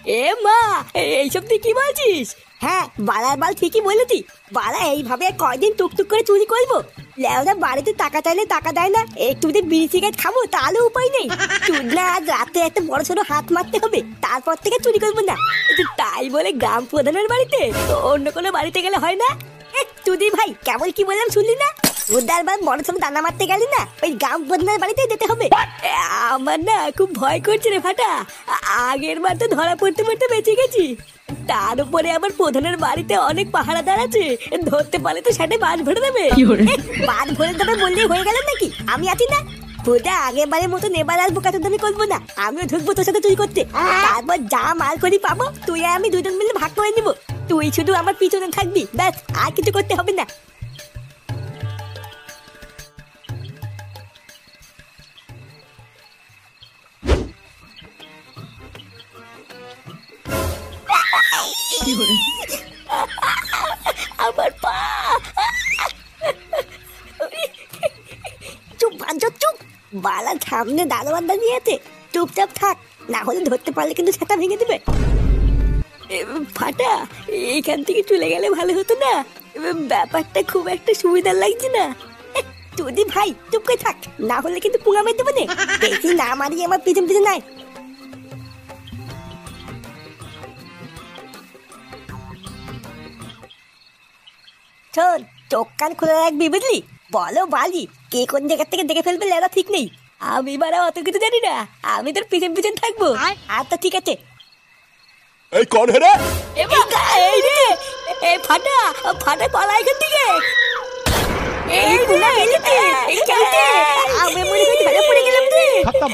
এ মা, এইসব তুই কি বলছিস? হ্যাঁ, বালার বাল ঠিকই বলেছি। বালা এইভাবে কয়দিন টুকটুক করে চুরি করবো? লেওরা বাড়িতে টাকা চাইলে টাকা দেয় না, একটু যদি বিড়ি সিগারেট খাবো তাহলে উপায় নেই। চুদনা আজ রাতে একটা বড় ছোট হাত মারতে হবে, তারপর থেকে চুরি করবো না। তাই বলে গ্রাম প্রধানের বাড়িতে, তো অন্য কোনো বাড়িতে গেলে হয় না? চুদি ভাই, কেমন কি বললাম শুনলি না? উদার বার বড় ছোট দানা মারতে গেলি না, ওই গ্রাম প্রধানের বাড়িতেই যেতে হবে। আমার না খুব ভয় করছে রে ফাটা। আগের বার তো ধরা পড়তে পড়তে বেঁচে গেছি, তার উপরে আবার প্রধানের বাড়িতে অনেক পাহারাদার আছে, ধরতে পারলে তো সেটাই বাজ ভরে দেবে। বাজ ভরে দেবে বললেই হয়ে গেল নাকি? আমি আছি না। পূজা আগের বারের মতো এবার আর বোকা তুমি করবো না, আমিও ঢুকবো তোর সাথে চুরি করতে। তারপর যা মাল করি পাবো তুই আর আমি দুজন মিলে ভাগ করে নিবো। তুই শুধু আমার পিছনে থাকবি, ব্যাস, আর কিছু করতে হবে না। আমার পা। চুপ বাঞ্চো, চুপ। বালার সামনে দারোয়ান দাঁড়িয়ে আছে, চুপচাপ থাক, না হলে ধরতে পারলে কিন্তু সেটা ভেঙে দেবে। ফাটা, এইখান থেকে চলে গেলে ভালো হতো না? ব্যাপারটা খুব একটা সুবিধার লাগছে না। যদি ভাই চুপ করে থাক, না হলে কিন্তু পুঙ্গা মেরে দেবো। বেশি না মারিয়ে আমার পিছন পিছন নাই। শোন, চোখ কান খুলে রাখবি, বুঝলি? বলো বালি, কে কোন জায়গা থেকে দেখে ফেলবে লেরা ঠিক নেই। আমি বারা অত কিছু জানি না, আমি তোর পিছন পিছন থাকবো। আচ্ছা ঠিক আছে। এই কোন হে রে? এই রে, এই ফাটা, ফাটা পালা এখান থেকে। এই পুনা মেলেতে, এই চলতে, আমি মনে হয় ধরা পড়ে গেলাম রে। খতম।